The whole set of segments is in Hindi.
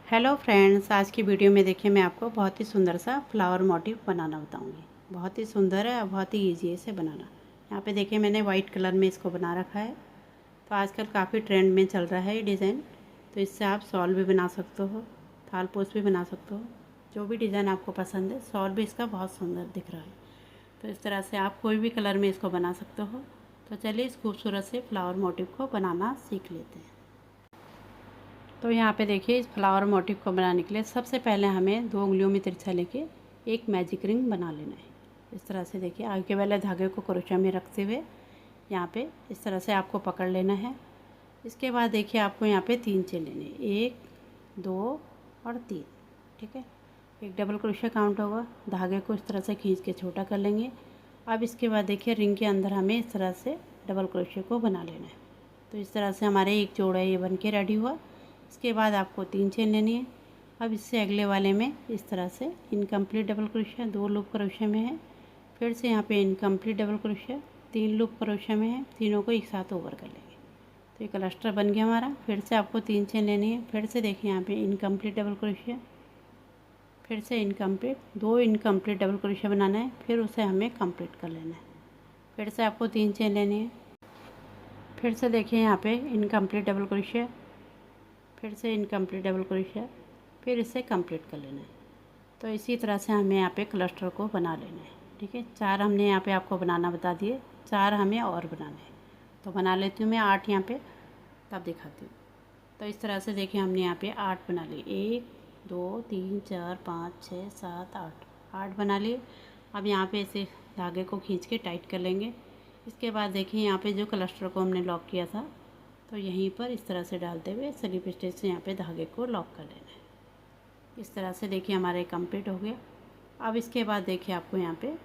हेलो फ्रेंड्स, आज की वीडियो में देखिए मैं आपको बहुत ही सुंदर सा फ्लावर मोटिव बनाना बताऊंगी। बहुत ही सुंदर है और बहुत ही इजी है इसे बनाना। यहाँ पे देखिए मैंने वाइट कलर में इसको बना रखा है। तो आजकल काफ़ी ट्रेंड में चल रहा है ये डिज़ाइन। तो इससे आप शॉल भी बना सकते हो, थाल पोस्ट भी बना सकते हो। जो भी डिज़ाइन आपको पसंद है, शॉल भी इसका बहुत सुंदर दिख रहा है। तो इस तरह से आप कोई भी कलर में इसको बना सकते हो। तो चलिए इस खूबसूरत से फ्लावर मोटिव को बनाना सीख लेते हैं। तो यहाँ पे देखिए इस फ्लावर मोटिव को बनाने के लिए सबसे पहले हमें 2 उंगलियों में तिरछा लेके एक मैजिक रिंग बना लेना है। इस तरह से देखिए आगे वाले धागे को क्रोशा में रखते हुए यहाँ पे इस तरह से आपको पकड़ लेना है। इसके बाद देखिए आपको यहाँ पे 3 चेन लेने, 1 2 और 3। ठीक है, एक डबल क्रोशा काउंट होगा। धागे को इस तरह से खींच के छोटा कर लेंगे। अब इसके बाद देखिए रिंग के अंदर हमें इस तरह से डबल क्रोशे को बना लेना है। तो इस तरह से हमारे एक जोड़ा ये बन के रेडी हुआ। इसके बाद आपको 3 चेन लेनी है। अब इससे अगले वाले में इस तरह से incomplete double crochet 2 loop crochet में है। फिर से यहाँ पे incomplete double crochet 3 loop crochet में है। तीनों को एक साथ ओवर कर लेंगे तो ये क्लस्टर बन गया हमारा। फिर से आपको 3 चेन लेनी है। फिर से देखिए यहाँ पे इनकम्प्लीट डबल क्रोशिया, फिर से इनकम्प्लीट 2 इनकम्प्लीट डबल क्रोशिया बनाना है। फिर उसे हमें कंप्लीट कर लेना है। फिर से आपको 3 चेन लेनी है। फिर से देखिए यहाँ पे इनकम्प्लीट डबल क्रोशिया, फिर से इनकम्प्लीट डबल क्रोशिया, फिर इसे कंप्लीट कर लेना है। तो इसी तरह से हमें यहाँ पे क्लस्टर को बना लेना है। ठीक है, 4 हमने यहाँ पे आपको बनाना बता दिए, 4 हमें और बनाना है। तो बना लेती हूँ मैं 8 यहाँ पे, तब दिखाती हूँ। तो इस तरह से देखिए हमने यहाँ पे 8 बना लिए। 1 2 3 4 5 6 7 8 बना लिए। अब यहाँ पे इसे धागे को खींच के टाइट कर लेंगे। इसके बाद देखिए यहाँ पे जो क्लस्टर को हमने लॉक किया था, तो यहीं पर इस तरह से डालते हुए स्लिप स्टिच से यहाँ पे धागे को लॉक कर लेना है। इस तरह से देखिए हमारे कंप्लीट हो गया। अब इसके बाद देखिए आपको यहाँ पे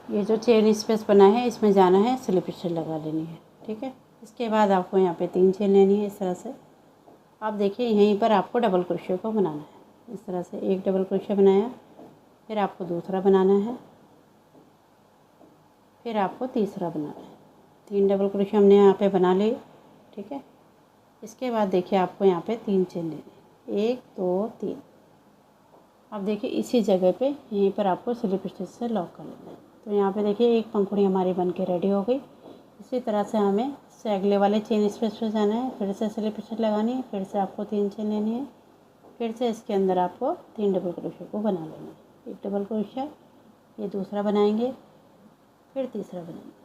ये जो चेन स्पेस बना है इसमें जाना है, स्लिप स्टिच लगा लेनी है। ठीक है, इसके बाद आपको यहाँ पे 3 चेन लेनी है इस तरह से। अब देखिए यहीं पर आपको डबल क्रोशिया को बनाना है। इस तरह से एक डबल क्रोशिया बनाया, फिर आपको दूसरा बनाना है, फिर आपको तीसरा बनाना है। 3 डबल क्रोशिया हमने यहाँ पे बना लिए। ठीक है, इसके बाद देखिए आपको यहाँ पे 3 चेन लेने, 1 2 3। अब देखिए इसी जगह पे यहीं पर आपको स्लिप स्टिच से लॉक कर लेना है। तो यहाँ पे देखिए एक पंखुड़ी हमारी बन के रेडी हो गई। इसी तरह से हमें इससे अगले वाले चेन स्पेस पे जाना है, फिर से स्लिप स्टिच लगानी है, फिर से आपको 3 चेन लेनी है, फिर से इसके अंदर आपको 3 डबल क्रोशिया को बना लेना है। एक डबल क्रोशिया, ये दूसरा बनाएंगे, फिर तीसरा बनाएंगे,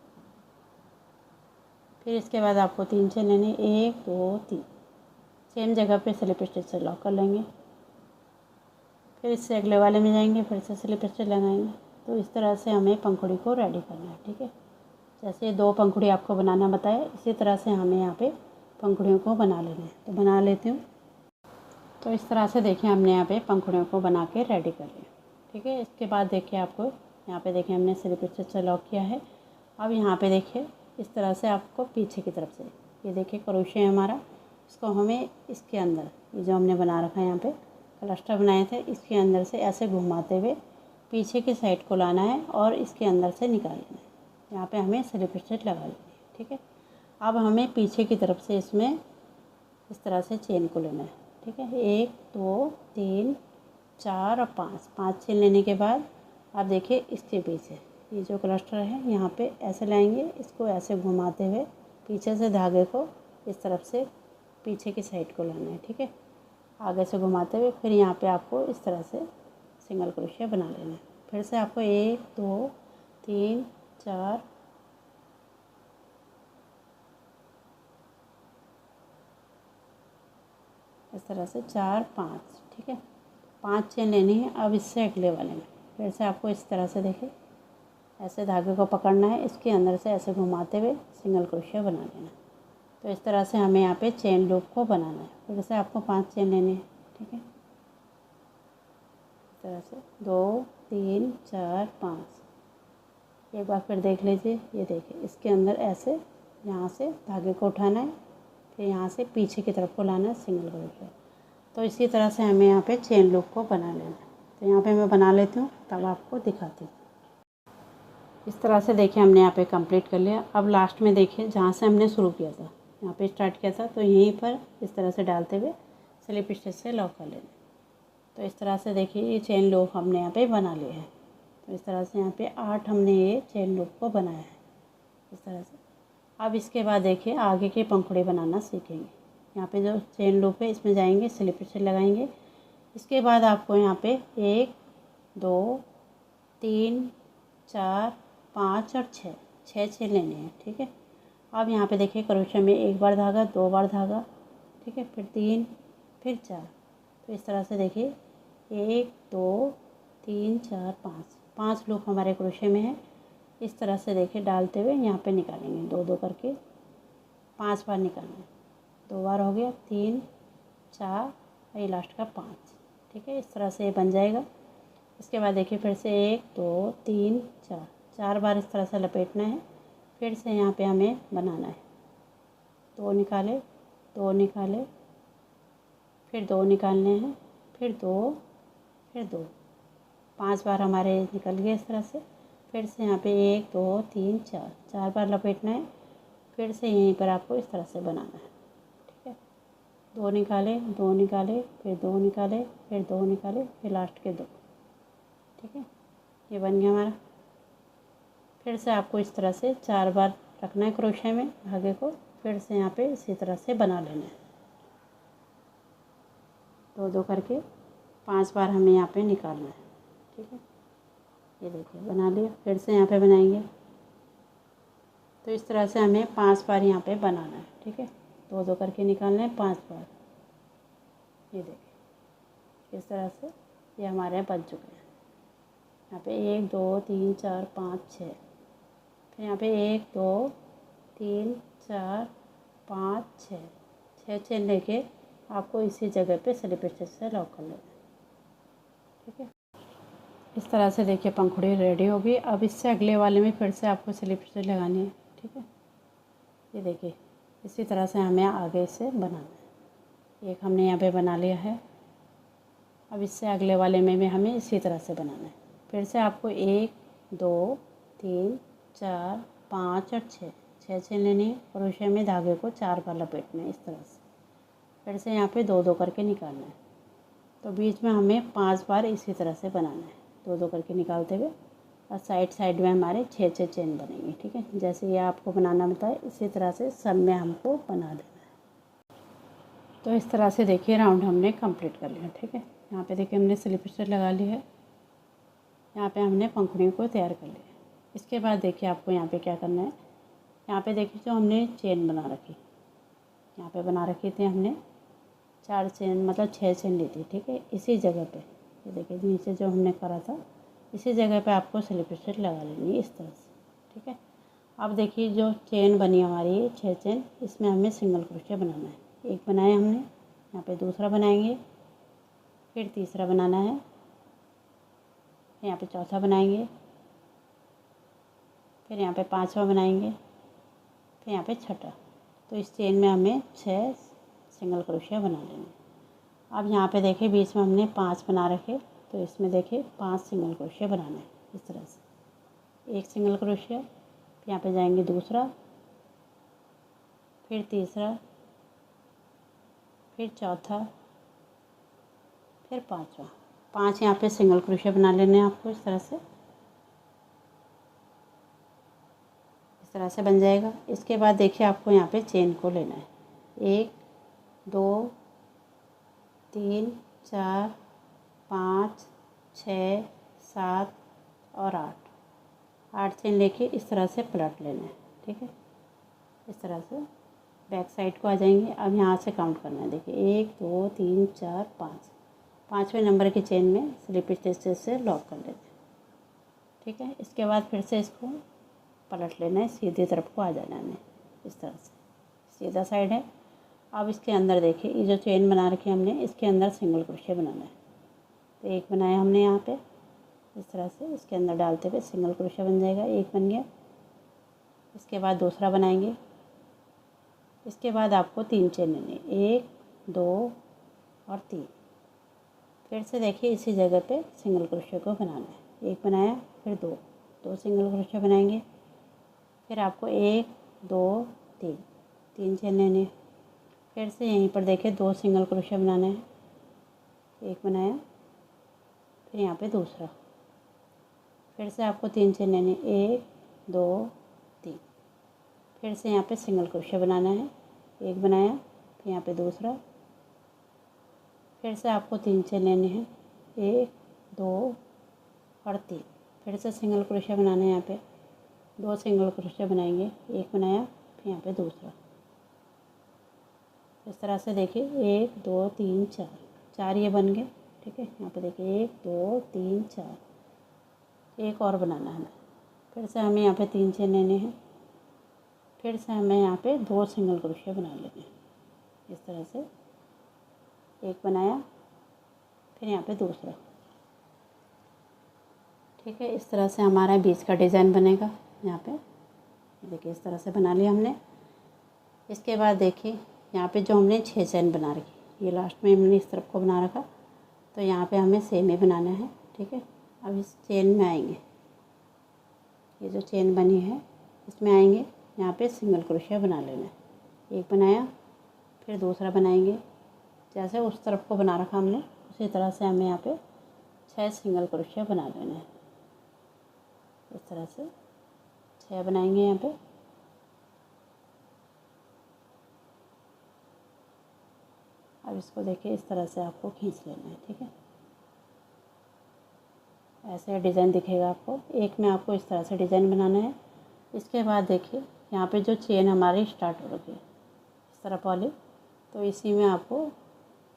फिर इसके बाद आपको 3 चेन लेने, 1 2 3। सेम जगह पे स्लिप स्टिच से लॉक कर लेंगे। फिर इससे अगले वाले में जाएंगे, फिर से स्लिप स्टिच लगाएंगे। तो इस तरह से हमें पंखुड़ी को रेडी करना है। ठीक है, जैसे 2 पंखुड़ी आपको बनाना बताया, इसी तरह से हमें यहाँ पे पंखुड़ियों को बना लेना है। तो बना लेती हूँ। तो इस तरह से देखिए हमने यहाँ पे पंखुड़ियों को बना के रेडी कर लिया। ठीक है, इसके बाद देखिए आपको यहाँ पे देखिए हमने स्लिप स्टिच से लॉक किया है। अब यहाँ पे देखिए इस तरह से आपको पीछे की तरफ से ये देखिए क्रोशिया है हमारा, इसको हमें इसके अंदर ये जो हमने बना रखा है यहाँ पे क्लस्टर बनाए थे, इसके अंदर से ऐसे घुमाते हुए पीछे की साइड को लाना है और इसके अंदर से निकाल लेना है। यहाँ पे हमें स्लिप स्टिच लगा लेनी है। ठीक है, अब हमें पीछे की तरफ से इसमें इस तरह से चेन को लेना है। ठीक है, 1 2 3 4 और 5 चेन लेने के बाद आप देखिए इसके पीछे ये जो क्लस्टर है यहाँ पे ऐसे लाएंगे, इसको ऐसे घुमाते हुए पीछे से धागे को इस तरफ से पीछे की साइड को लाना है। ठीक है, आगे से घुमाते हुए फिर यहाँ पे आपको इस तरह से सिंगल क्रोशिया बना लेना है। फिर से आपको 1 2 3 4 इस तरह से 4 5। ठीक है, 5 चेन लेनी है। अब इससे अगले वाले में फिर से आपको इस तरह से देखिए ऐसे धागे को पकड़ना है, इसके अंदर से ऐसे घुमाते हुए सिंगल क्रोशिया बना लेना है। तो इस तरह से हमें यहाँ पे चेन लूप को बनाना है। फिर से आपको 5 चेन लेने हैं। ठीक है, इस तरह से 2 3 4 5। एक बार फिर देख लीजिए, ये देखिए इसके अंदर ऐसे यहाँ से धागे को उठाना है, फिर यहाँ से पीछे की तरफ को लाना है सिंगल क्रोशिया। तो इसी तरह से हमें यहाँ पे चेन लूप को बना लेना है। तो यहाँ पे मैं बना लेती हूँ, तब आपको दिखाती हूँ। इस तरह से देखिए हमने यहाँ पे कंप्लीट कर लिया। अब लास्ट में देखिए जहाँ से हमने शुरू किया था, यहाँ पे स्टार्ट किया था, तो यहीं पर इस तरह से डालते हुए स्लिप स्टिच से लॉक कर लेना। तो इस तरह से देखिए ये चेन लूप हमने यहाँ पे बना लिया है। तो इस तरह से यहाँ पे 8 हमने ये चेन लूप को बनाया है इस तरह से। अब इसके बाद देखिए आगे के पंखुड़ी बनाना सीखेंगे। यहाँ पे जो चेन लूप है इसमें जाएंगे, स्लिप स्टिच लगाएंगे। इसके बाद आपको यहाँ पे 1 2 3 4 5 और 6 चेन लेने हैं, ठीक है। अब यहाँ पे देखिए क्रोशे में 1 बार धागा, 2 बार धागा, ठीक है, फिर 3, फिर 4। तो इस तरह से देखिए 1 2 3 4 5 लूप हमारे क्रोशे में है। इस तरह से देखिए डालते हुए यहाँ पे निकालेंगे, 2 करके 5 बार निकालना। 2 बार हो गया, 3 4 ये लास्ट का 5, ठीक है। इस तरह से ये बन जाएगा। इसके बाद देखिए फिर से 1 2 3 4 बार इस तरह से लपेटना है। फिर से यहाँ पे हमें बनाना है, 2 निकाले, 2 निकाले, फिर 2 निकालने हैं, फिर 2, फिर 2, 5 बार हमारे निकल गए इस तरह से। फिर से यहाँ पे 1 2 3 4 बार लपेटना है। फिर से यहीं पर आपको इस तरह से बनाना है, ठीक है। 2 निकाले, 2 निकाले, फिर 2 निकाले, फिर 2 निकाले, फिर लास्ट के 2, ठीक है। ये बन गया हमारा। फिर से आपको इस तरह से 4 बार रखना है क्रोशे में धागे को। फिर से यहाँ पे इसी तरह से बना लेना है, 2 करके 5 बार हमें यहाँ पे निकालना है, ठीक है। ये देखिए बना लिया। फिर से यहाँ पे बनाएंगे। तो इस तरह से हमें 5 बार यहाँ पे बनाना है, ठीक है। 2 करके निकालना है 5 बार। ये देखिए इस तरह से ये हमारे बन चुके हैं। यहाँ पे 1 2 3 4 5 6, फिर यहाँ पे 1 2 3 4 5 6 चेन लेके आपको इसी जगह पे स्लिप स्टिच से लॉक कर लेना है, ठीक है। इस तरह से देखिए पंखुड़ी रेडी होगी। अब इससे अगले वाले में फिर से आपको स्लिप स्टिच लगानी है, ठीक है। ये देखिए इसी तरह से हमें आगे से बनाना है। एक हमने यहाँ पे बना लिया है। अब इससे अगले वाले में भी हमें इसी तरह से बनाना है। फिर से आपको 1 2 3 4 5 और 6 चेन लेनी है और उसे में धागे को 4 बार लपेटना है इस तरह से। फिर से यहाँ पे 2 करके निकालना है। तो बीच में हमें 5 बार इसी तरह से बनाना है, 2 करके निकालते हुए। और साइड में हमारे 6 चेन बनेंगे, ठीक है। जैसे ये आपको बनाना बताए इसी तरह से सब में हमको बना देना है। तो इस तरह से देखिए राउंड हमने कंप्लीट कर लिया, ठीक है। यहाँ पे देखिए हमने स्लिप स्टिच लगा ली है। यहाँ पे हमने पंखुड़ियों को तैयार कर लिया। इसके बाद देखिए आपको यहाँ पे क्या करना है। यहाँ पे देखिए जो हमने चेन बना रखी, यहाँ पे बना रखी थी हमने 4 चेन, मतलब 6 चेन ली थी, ठीक है। इसी जगह पे ये देखिए नीचे जो हमने करा था इसी जगह पे आपको स्लिप स्टिच लगा लेनी है इस तरह से, ठीक है। अब देखिए जो चेन बनी हमारी 6 चेन, इसमें हमें सिंगल क्रोशिया बनाना है। एक बनाया हमने, यहाँ पे दूसरा बनाएंगे, फिर तीसरा बनाना है, यहाँ पे चौथा बनाएंगे, फिर यहाँ पे 5वां बनाएंगे, फिर यहाँ पे छठा। तो इस चेन में हमें 6 सिंगल क्रोशिया बना लेना है। अब यहाँ पे देखिए बीच में हमने 5 बना रखे, तो इसमें देखिए 5 सिंगल क्रोशिया बनाना है इस तरह से। 1 सिंगल क्रोशिया, फिर यहाँ पे जाएंगे दूसरा, फिर तीसरा, फिर चौथा, फिर 5वां। 5 यहाँ पे सिंगल क्रोशिया बना लेने हैं आपको इस तरह से। इस तरह से बन जाएगा। इसके बाद देखिए आपको यहाँ पे चेन को लेना है। 1 2 3 4 5 6 7 और 8 चेन लेके इस तरह से पलट लेना है, ठीक है। इस तरह से बैक साइड को आ जाएंगे। अब यहाँ से काउंट करना है। देखिए 1 2 3 4 5, 5वें नंबर की चेन में स्लिप स्टिच से लॉक कर लेते हैं, ठीक है। इसके बाद फिर से इसको पलट लेना है, सीधी तरफ को आ जाना है इस तरह से, सीधा साइड है। अब इसके अंदर देखिए ये जो चेन बना रखी है हमने, इसके अंदर सिंगल क्रोशिया बनाना है। तो एक बनाया हमने यहाँ पे इस तरह से, इसके अंदर डालते हुए सिंगल क्रोशिया बन जाएगा, एक बन गया। इसके बाद दूसरा बनाएंगे। इसके बाद आपको 3 चेन लेनी है, 1 2 और 3। फिर से देखिए इसी जगह पे सिंगल क्रोशिया को बनाना है। एक बनाया, फिर 2 सिंगल क्रोशिया बनाएंगे। फिर आपको 1 2 3 चेन लेनी है। फिर से यहीं पर देखिए 2 सिंगल क्रोशिया बनाना है। एक बनाया, फिर यहाँ पे दूसरा, फिर से आपको 3 चेन लेने, 1 2 3। फिर से यहाँ पे सिंगल क्रोशिया बनाना है, एक बनाया, फिर यहाँ पे दूसरा, फिर से आपको 3 चेन लेने हैं, 1 2 और 3। फिर से सिंगल क्रोशिया बनाना है, यहाँ पे 2 सिंगल क्रोशिया बनाएंगे, एक बनाया, फिर यहाँ पे दूसरा। इस तरह से देखिए 1 2 3 4, 4 ये बन गए। ठीक है, यहाँ पे देखिए 1 2 3 4, एक और बनाना है हमें। फिर से हमें यहाँ पे 3 चेन लेने हैं, फिर से हमें यहाँ पे 2 सिंगल क्रोशिया बना लेने हैं। इस तरह से एक बनाया, फिर यहाँ पे दूसरा। ठीक है, इस तरह से हमारा बीच का डिज़ाइन बनेगा। यहाँ पे देखिए इस तरह से बना लिया हमने। इसके बाद देखिए यहाँ पे जो हमने 6 चेन बना रखी, ये लास्ट में हमने इस तरफ को बना रखा, तो यहाँ पे हमें सेम ही बनाना है। ठीक है, अब इस चेन में आएंगे, ये जो चेन बनी है इसमें आएंगे, यहाँ पे सिंगल क्रोशिया बना लेना है। एक बनाया, फिर दूसरा बनाएंगे, जैसे उस तरफ को बना रखा हमने उसी तरह से हमें यहाँ पे 6 सिंगल क्रोशिया बना लेना है। इस तरह से 6 बनाएंगे यहाँ पे। अब इसको देखिए इस तरह से आपको खींच लेना है। ठीक है, ऐसे डिज़ाइन दिखेगा आपको। एक में आपको इस तरह से डिज़ाइन बनाना है। इसके बाद देखिए यहाँ पे जो चेन हमारी स्टार्ट हो रही है इस तरफ वाली, तो इसी में आपको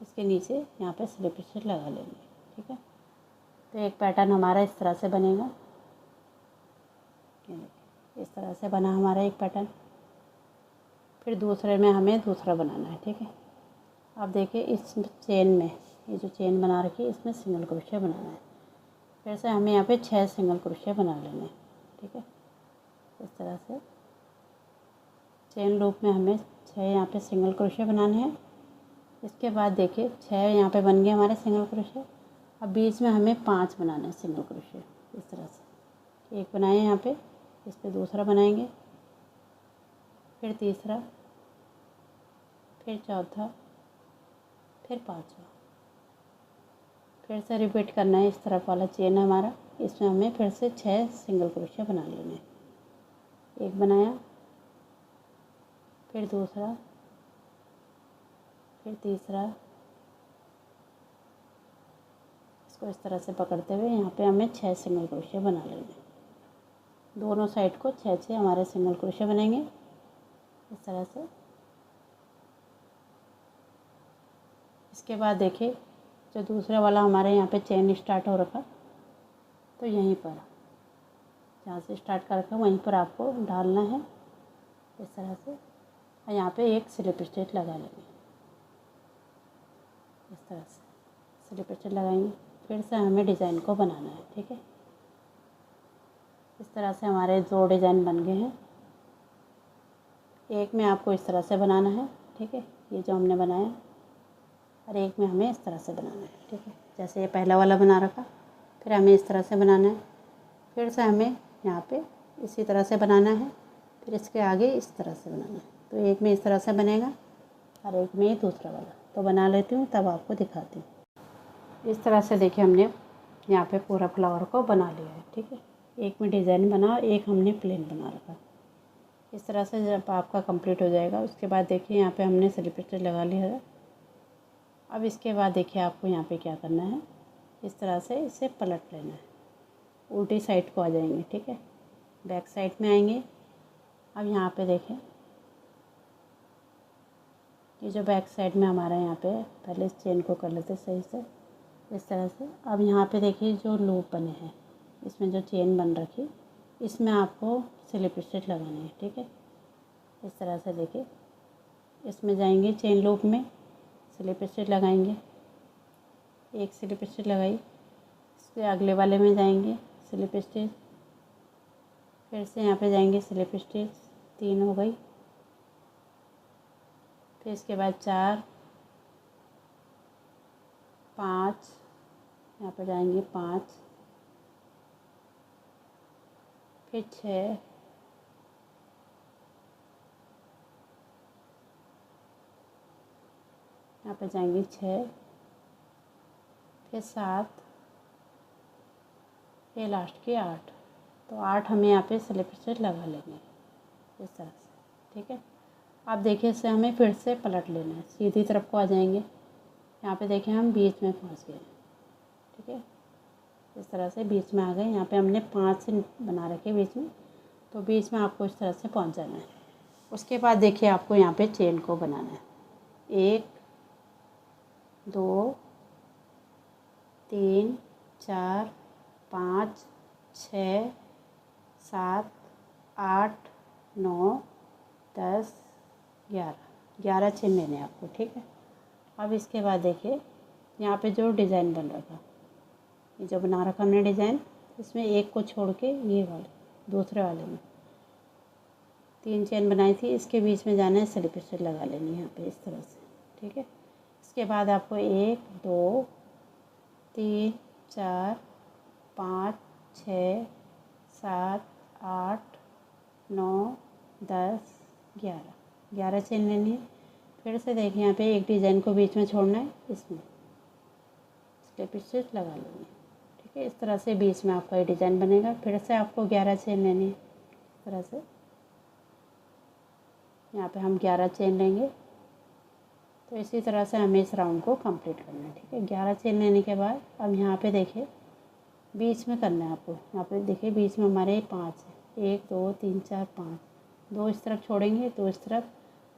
इसके नीचे यहाँ पे स्लिप स्टिच लगा लेंगे। ठीक है, तो एक पैटर्न हमारा इस तरह से बनेगा। ये देखिए इस तरह से बना हमारा एक पैटर्न। फिर दूसरे में हमें दूसरा बनाना है। ठीक है, अब देखिए इस चेन में, ये जो चेन बना रखी है इसमें सिंगल क्रोशिया बनाना है। फिर से हमें यहाँ पे 6 सिंगल क्रोशिया बना लेने हैं। ठीक है, इस तरह से चेन लूप में हमें 6 यहाँ पे सिंगल क्रोशिया बनाने हैं। इसके बाद देखिए 6 यहाँ पे बन गए हमारे सिंगल क्रोशिया। अब बीच में हमें 5 बनाने हैं सिंगल क्रोशिया। इस तरह से एक बनाए यहाँ पे, इस पर दूसरा बनाएंगे, फिर तीसरा, फिर चौथा, फिर पाँचवा। फिर से रिपीट करना है। इस तरफ वाला चेन हमारा, इसमें हमें फिर से 6 सिंगल क्रोशिया बना लेने हैं। एक बनाया, फिर दूसरा, फिर तीसरा। इसको इस तरह से पकड़ते हुए यहाँ पे हमें 6 सिंगल क्रोशिया बना लेने हैं। दोनों साइड को 6 हमारे सिंगल क्रोशिया बनेंगे इस तरह से। इसके बाद देखिए जो दूसरा वाला हमारे यहाँ पे चेन स्टार्ट हो रखा, तो यहीं पर जहाँ से स्टार्ट कर रखा वहीं पर आपको डालना है इस तरह से, और यहाँ पे एक स्लिप स्टिच लगा लेंगे। इस तरह से स्लिप स्टिच लगाएंगे, फिर से हमें डिज़ाइन को बनाना है। ठीक है, इस तरह से हमारे 2 डिज़ाइन बन गए हैं। एक में आपको इस तरह से बनाना है। ठीक है, ये जो हमने बनाया, और एक में हमें इस तरह से बनाना है। ठीक है, जैसे ये पहला वाला बना रखा, फिर हमें इस तरह से बनाना है। फिर से हमें यहाँ पे इसी तरह से बनाना है, फिर इसके आगे इस तरह से बनाना है। तो एक में इस तरह से बनेगा और एक में ये दूसरा वाला। तो बना लेती हूँ तब आपको दिखाती हूँ। इस तरह से देखिए हमने यहाँ पे पूरा फ्लावर को बना लिया है। ठीक है, एक में डिज़ाइन बना और एक हमने प्लेन बना रखा। इस तरह से जब आपका कंप्लीट हो जाएगा, उसके बाद देखिए यहाँ पे हमने स्लिप स्टिच लगा लिया है। अब इसके बाद देखिए आपको यहाँ पे क्या करना है, इस तरह से इसे पलट लेना है, उल्टी साइड को आ जाएंगे। ठीक है, बैक साइड में आएंगे। अब यहाँ पे देखें, ये जो बैक साइड में हमारा यहाँ पे, पहले इस चेन को कर लेते सही से इस तरह से। अब यहाँ पे देखिए जो लूप बने हैं, इसमें जो चेन बन रखी, इसमें आपको स्लिप स्टिच लगानी है। ठीक है, इस तरह से देखिए इसमें जाएंगे, चेन लूप में स्लिप स्टिच लगाएंगे, एक स्लिप स्टिच लगाई, इसके अगले वाले में जाएंगे स्लिप स्टिच, फिर से यहाँ पे जाएंगे स्लिप स्टिच, 3 हो गई। फिर इसके बाद 4 5, यहाँ पर जाएंगे 5, फिर 6, यहाँ पे जाएंगे 6, फिर 7, ये लास्ट की 8। तो 8 हमें यहाँ पे स्लिप स्टिच लगा लेंगे इस तरह से, ठीक है। आप देखिए इसे हमें फिर से पलट लेना है, सीधी तरफ को आ जाएंगे। यहाँ पे देखिए हम बीच में पहुँच गए, ठीक है। इस तरह से बीच में आ गए। यहाँ पे हमने 5 बना रखे बीच में, तो बीच में आपको इस तरह से पहुँच जाना है। उसके बाद देखिए आपको यहाँ पे चेन को बनाना है। 1 2 3 4 5 6 7 8 9 10 11 चेन लेने हैं आपको, ठीक है। अब इसके बाद देखिए यहाँ पे जो डिज़ाइन बन रहा था, ये जो बना रखा हमने डिज़ाइन, इसमें एक को छोड़ के ये वाले दूसरे वाले में 3 चेन बनाई थी, इसके बीच में जाना है, स्लिप स्टिच लगा लेनी है यहाँ पे इस तरह से, ठीक है। इसके बाद आपको 1 2 3 4 5 6 7 8 9 10 11 चेन लेनी है। फिर से देखिए यहाँ पे एक डिज़ाइन को बीच में छोड़ना है, इसमें स्लिप स्टिच लगा लेंगे, ठीक है। इस तरह से बीच में आपका ये डिज़ाइन बनेगा। फिर से आपको 11 चेन लेनी है इस तरह से। यहाँ पे हम 11 चेन लेंगे। तो इसी तरह से हमें इस राउंड को कंप्लीट करना है, ठीक है। 11 चेन लेने के बाद अब यहाँ पे देखिए बीच में करना है आपको। यहाँ पे देखिए बीच में हमारे 5 है, 1 2 3 4 5, 2 इस तरफ छोड़ेंगे, 2 इस तरफ।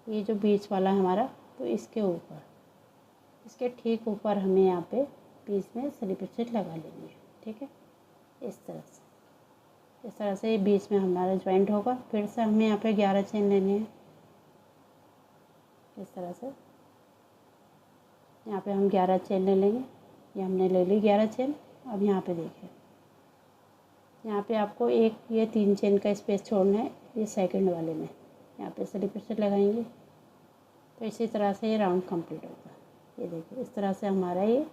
ये जो बीच वाला है हमारा, तो इसके ऊपर, इसके ठीक ऊपर हमें यहाँ पे बीच में स्लिप स्टिच लगा लेनी है, ठीक है। इस तरह से ये बीच में हमारा जॉइंट होगा। फिर से हमें यहाँ पे 11 चेन लेनी है इस तरह से। यहाँ पे हम 11 चेन ले लेंगे। ये हमने ले ली 11 चेन। अब यहाँ पे देखिए, यहाँ पे आपको ये 3 चेन का स्पेस छोड़ना है, ये सेकंड वाले में यहाँ पे स्लिप स्टिच लगाएंगे। तो इसी तरह से ये राउंड कंप्लीट होगा। ये देखिए इस तरह से हमारा ये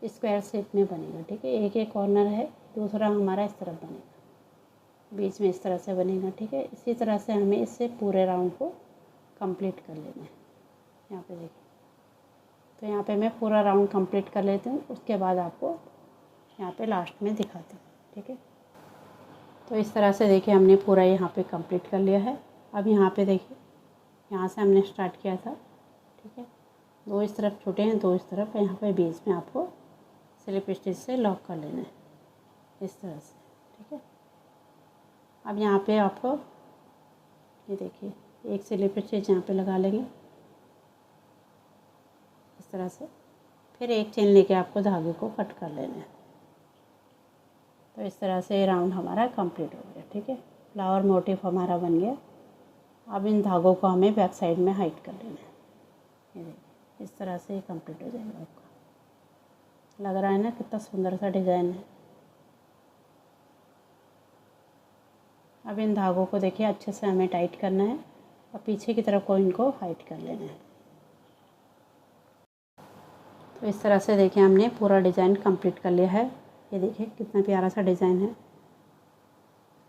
स्क्वायर शेप में बनेगा, ठीक है। एक कॉर्नर है, दूसरा हमारा इस तरफ बनेगा, बीच में इस तरह से बनेगा, ठीक है। इसी तरह से हमें इससे पूरे राउंड को कंप्लीट कर लेना है। यहाँ पे देखिए, तो यहाँ पे मैं पूरा राउंड कंप्लीट कर लेती हूँ, उसके बाद आपको यहाँ पे लास्ट में दिखाती हूँ, ठीक है। तो इस तरह से देखिए हमने पूरा यहाँ पे कंप्लीट कर लिया है। अब यहाँ पे देखिए, यहाँ से हमने स्टार्ट किया था, ठीक है। 2 इस तरफ छोटे हैं, 2 इस तरफ। यहाँ पे बीच में आपको स्लिप स्टिच से लॉक कर लेना है इस तरह से, ठीक है। अब यहाँ पे आपको ये देखिए एक स्लिप स्टिच यहाँ पे लगा लेंगे इस तरह से। फिर एक चेन लेके आपको धागे को कट कर लेना है। तो इस तरह से राउंड हमारा कंप्लीट हो गया, ठीक है। फ्लावर मोटिव हमारा बन गया। अब इन धागों को हमें बैक साइड में हाइड कर लेना है। ये देखिए इस तरह से ये कंप्लीट हो जाएगा। आपका लग रहा है ना कितना सुंदर सा डिज़ाइन है। अब इन धागों को देखिए अच्छे से हमें टाइट करना है और पीछे की तरफ को इनको हाइड कर लेना है। तो इस तरह से देखिए हमने पूरा डिज़ाइन कंप्लीट कर लिया है। ये देखिए कितना प्यारा सा डिज़ाइन है।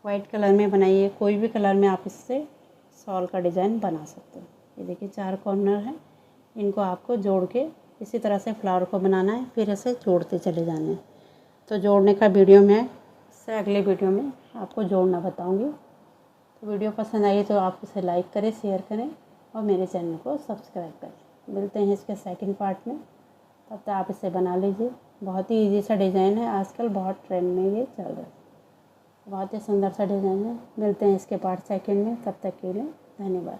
वाइट कलर में बनाइए, कोई भी कलर में आप इससे शॉल का डिज़ाइन बना सकते हो। ये देखिए 4 कॉर्नर हैं, इनको आपको जोड़ के इसी तरह से फ्लावर को बनाना है, फिर इसे जोड़ते चले जाना है। तो जोड़ने का वीडियो मैं इससे अगले वीडियो में आपको जोड़ना बताऊंगी। तो वीडियो पसंद आई तो आप इसे लाइक करें, शेयर करें और मेरे चैनल को सब्सक्राइब करें। मिलते हैं इसके सेकंड पार्ट में, तब तक आप इसे बना लीजिए। बहुत ही ईजी सा डिज़ाइन है, आजकल बहुत ट्रेंड में ये चल रहा है। बहुत ही सुंदर सा डिज़ाइन है। मिलते हैं इसके पार्ट सेकंड में, तब तक के लिए धन्यवाद।